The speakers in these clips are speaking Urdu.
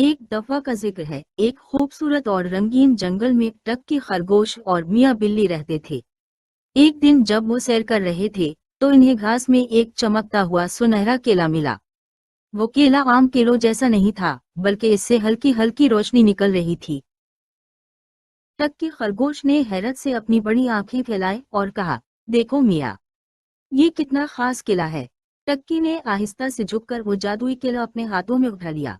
ایک دفعہ کا ذکر ہے، ایک خوبصورت اور رنگین جنگل میں ٹکی خرگوش اور میاں بلی رہتے تھے۔ ایک دن جب وہ سیر کر رہے تھے تو انہیں گھاس میں ایک چمکتا ہوا سنہرا کیلا ملا۔ وہ کیلا عام کیلوں جیسا نہیں تھا، بلکہ اس سے ہلکی ہلکی روشنی نکل رہی تھی۔ ٹکی خرگوش نے حیرت سے اپنی بڑی آنکھیں پھیلائیں اور کہا، دیکھو میاں، یہ کتنا خاص کیلا ہے۔ ٹکی نے آہستہ سے جھک کر وہ جادوئی کیلا اپنے ہاتھوں میں اٹھا لیا۔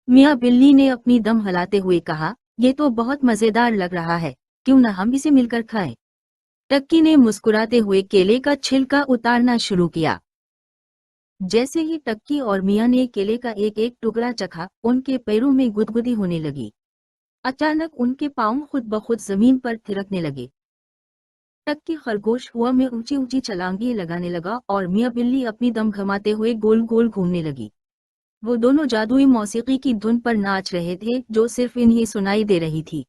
میاں بلی نے اپنی دم ہلاتے ہوئے کہا، یہ تو بہت مزیدار لگ رہا ہے، کیوں نہ ہم اسے مل کر کھائیں؟ ٹکی نے مسکراتے ہوئے کیلے کا چھلکا اتارنا شروع کیا۔ جیسے ہی ٹکی اور میاں نے کیلے کا ایک ایک ٹکڑا چکھا، ان کے پیروں میں گدگدی ہونے لگی۔ اچانک ان کے پاؤں خود بخود زمین پر تھرکنے لگے۔ ٹکی خرگوش ہوا میں اونچی اونچی چھلانگیں لگانے لگا اور میاں بلی اپنی دم گھماتے ہوئے گول گول گھومنے لگی۔ وہ دونوں جادوئی موسیقی کی دھن پر ناچ رہے تھے جو صرف انہیں سنائی دے رہی تھی۔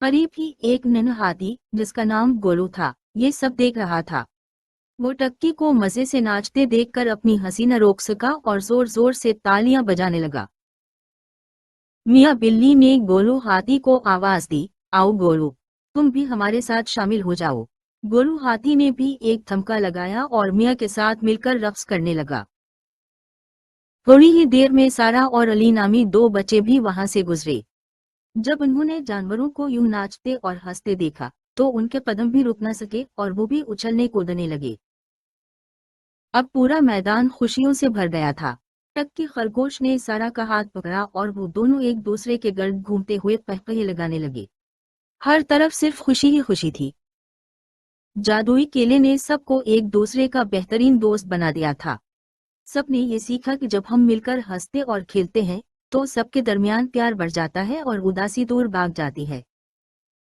قریب ہی ایک ننھا ہاتھی جس کا نام گولو تھا، یہ سب دیکھ رہا تھا۔ وہ ٹکی کو مزے سے ناچتے دیکھ کر اپنی ہنسی نہ روک سکا اور زور زور سے تالیاں بجانے لگا۔ میاں بلی نے گولو ہاتھی کو آواز دی، آؤ گولو، تم بھی ہمارے ساتھ شامل ہو جاؤ۔ گولو ہاتھی نے بھی ایک تھمکا لگایا اور میاں کے ساتھ مل کر رقص کرنے لگا۔ تھوڑی ہی دیر میں سارا اور علی نامی دو بچے بھی وہاں سے گزرے۔ جب انہوں نے جانوروں کو یوں ناچتے اور ہنستے دیکھا تو ان کے قدم بھی رک نہ سکے اور وہ بھی اچھلنے کودنے لگے۔ اب پورا میدان خوشیوں سے بھر گیا تھا۔ ٹکی خرگوش نے سارا کا ہاتھ پکڑا اور وہ دونوں ایک دوسرے کے گرد گھومتے ہوئے قہقہے لگانے لگے۔ ہر طرف صرف خوشی ہی خوشی تھی۔ جادوئی کیلے نے سب کو ایک دوسرے کا بہترین دوست بنا دیا تھا۔ سب نے یہ سیکھا کہ جب ہم مل کر ہنستے اور کھیلتے ہیں تو سب کے درمیان پیار بڑھ جاتا ہے اور اداسی دور بھاگ جاتی ہے۔